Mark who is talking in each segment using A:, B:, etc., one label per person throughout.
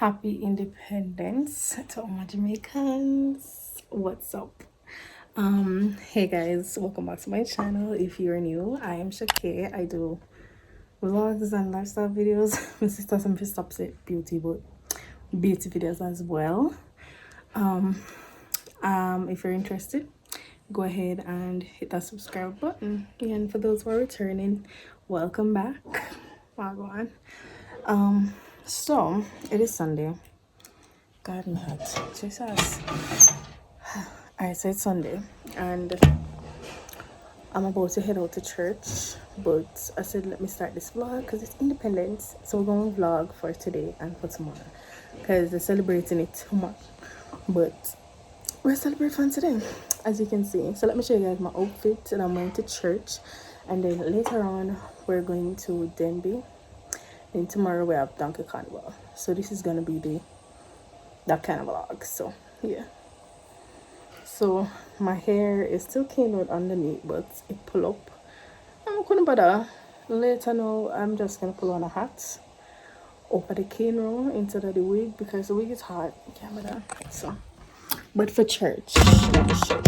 A: Happy Independence to all my Jamaicans. What's up? Hey guys, welcome back to my channel. If you're new, I am Shake. I do vlogs and lifestyle videos. My sister some stops it beauty, but beauty videos as well. If you're interested, go ahead and hit that subscribe button. And for those who are returning, welcome back. Wagwan. So it is Sunday. God, my heart. Jesus. Alright, so it's Sunday and I'm about to head out to church, but I said let me start this vlog because it's Independence. So we're going to vlog for today and for tomorrow because they're celebrating it tomorrow. But we're celebrating today, as you can see. So let me show you guys my outfit, and I'm going to church, and then later on we're going to Denbigh. And tomorrow we have Donkey Carnival. So this is gonna be that kind of vlog. So yeah. So my hair is still clean out underneath, but it pull up. I'm gonna bother. Later now I'm just gonna put on a hat over the cane roll instead of the wig because the wig is hot. Can't bother. So but for church, let me show you.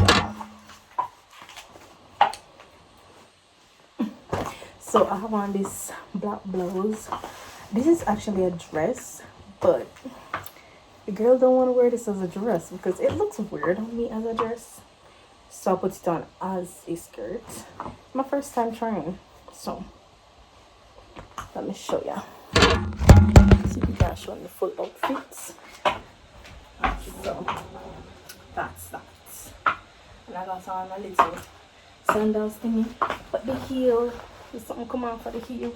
A: So I have on this black blouse. This is actually a dress, but the girl don't want to wear this as a dress because it looks weird on me as a dress. So I put it on as a skirt. My first time trying. So let me show ya. So you can show the full outfits. So that's that. And I got on a little sandals thingy. But the heel, there's something come on for the heel.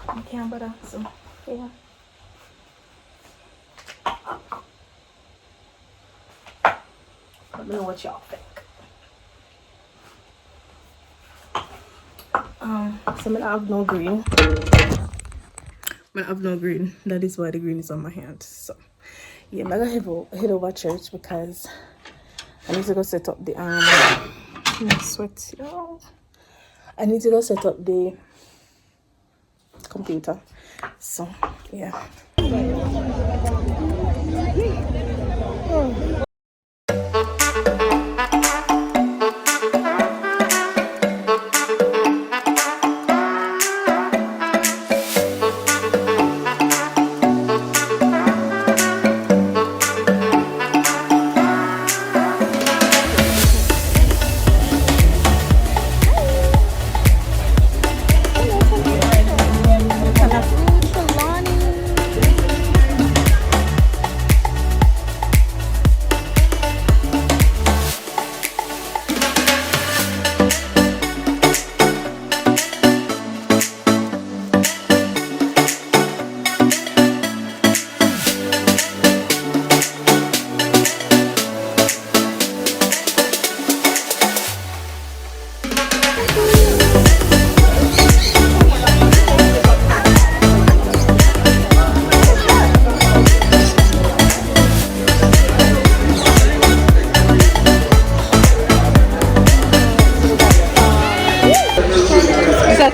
A: I can't bother, so yeah. Let me know what y'all think. So I have no green. I have no green. That is why the green is on my hand. So yeah, I'm gonna head over church because I need to go set up the my sweat, y'all. I need to go set up the computer. So yeah.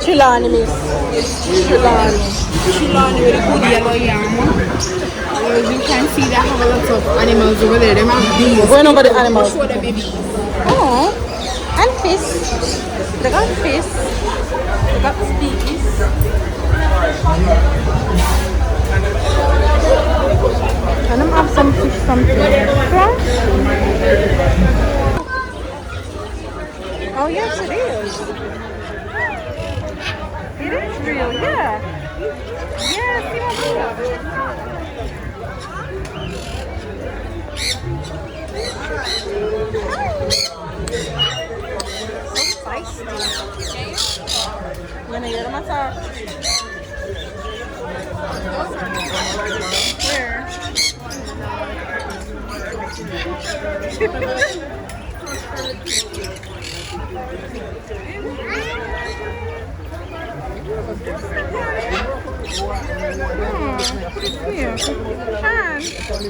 A: Chilani, miss. Chilani with a good yellow yam. As you can see, they have a lot of animals over there. They have bees. We're going over the animals. Show them babies. Oh, and fish. They got fish. They got bees. And I have some fish from here. Oh, yes, it is. It is real, yeah. Yes, see what's real. So feisty. Gonna get them outside. Where? Here. Fun.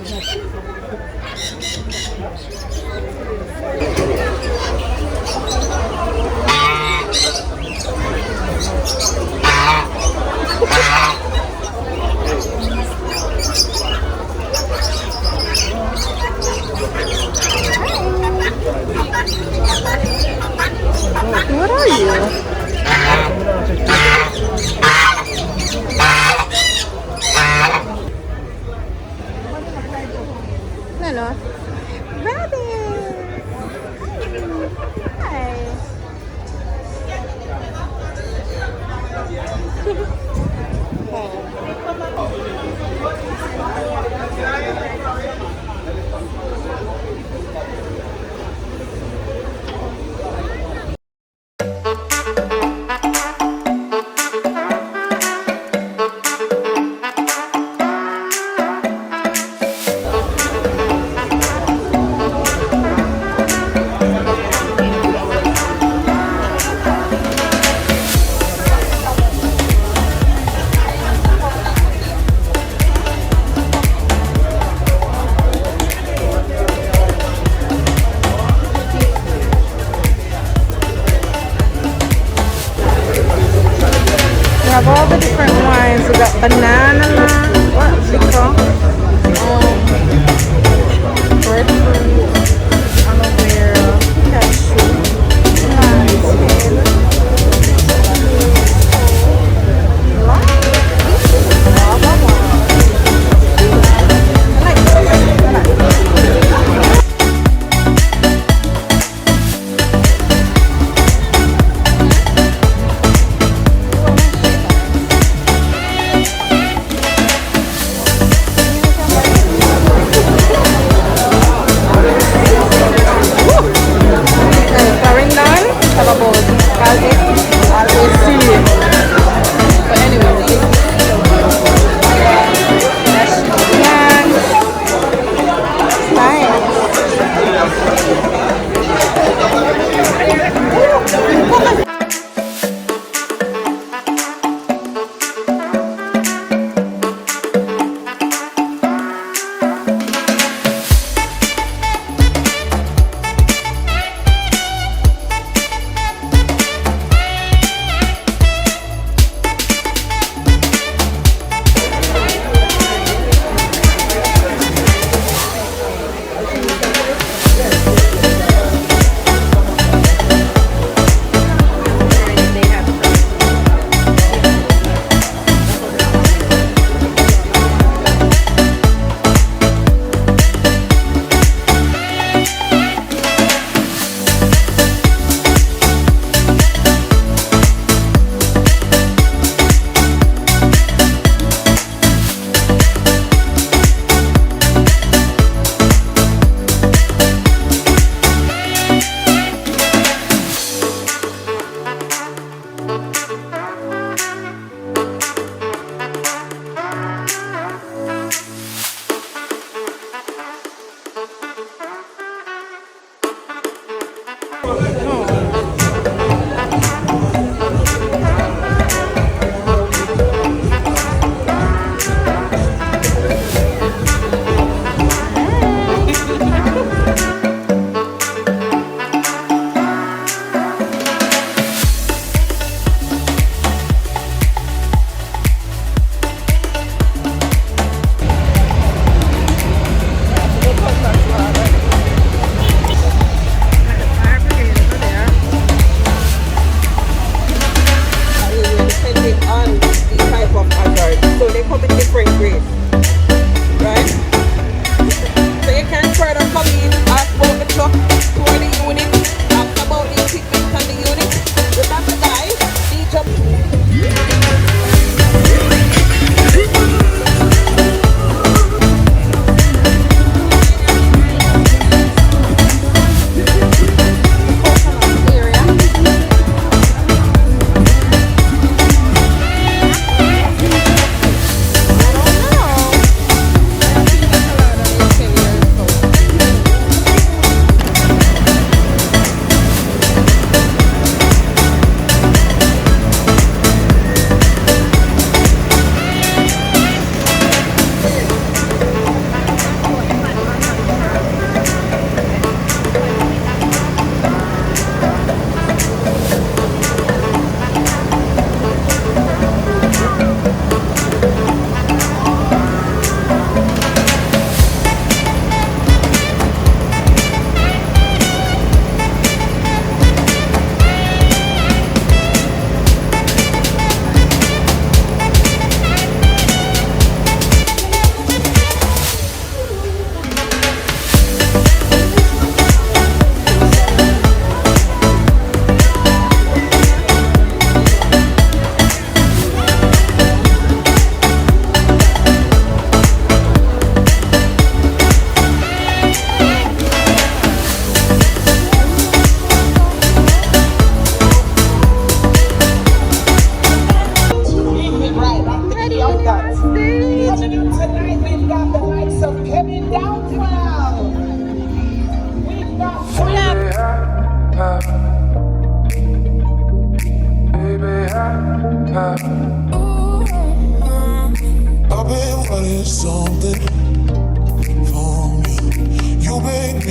A: Ano? Rabbit! Hi!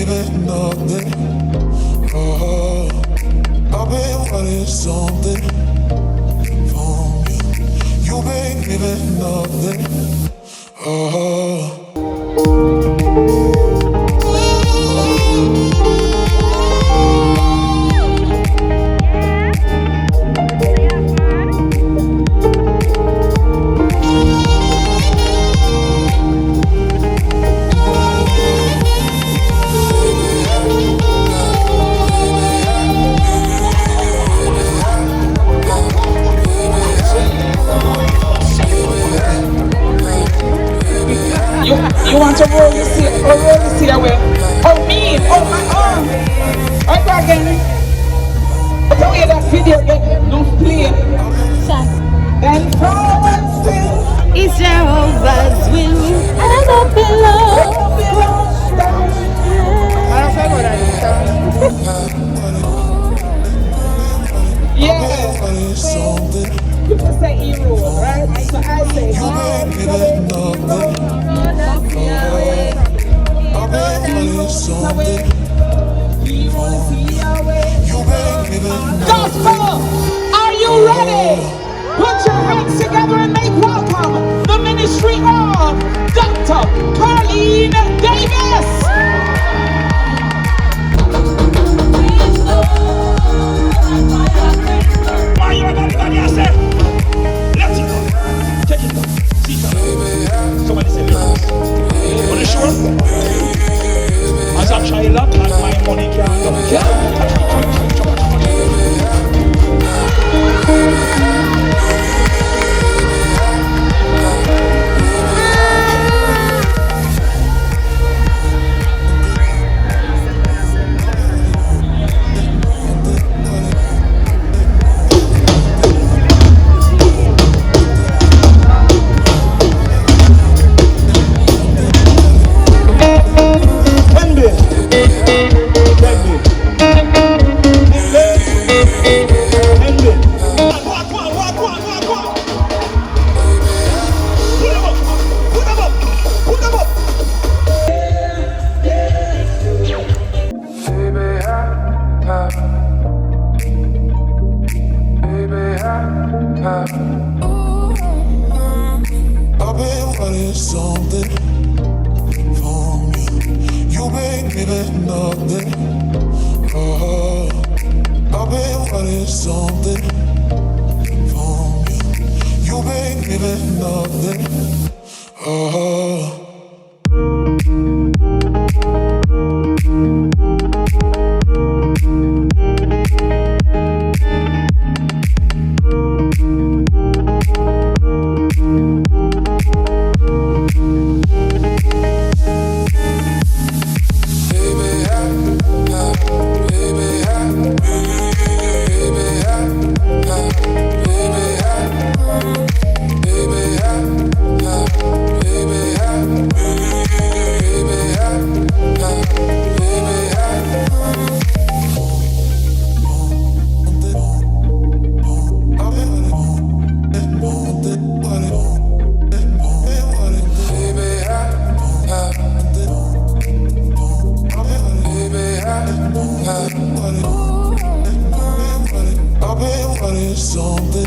B: giving nothing. Oh, I've been wanting something from you. You've been giving nothing. Oh.
C: You want to roll the seat away? Oh, me! Oh, my arm! I go again. But the way that video get no play. Then forward still.
A: It's Jehovah's will. And I belong.
C: Yeah. People say he roll, right? So I say he Gospel, are you ready? Put your hands together and make welcome the ministry of Dr. Carleen Davis. Why you everybody I say? Let it go. Take it down. See it. Somebody say lyrics. On the shore. As a child up and my money can't go.
B: I've been wanting something from you. You've been giving nothing. Oh, I've been wanting something from you. You've been giving nothing. Oh. I've been wanting something.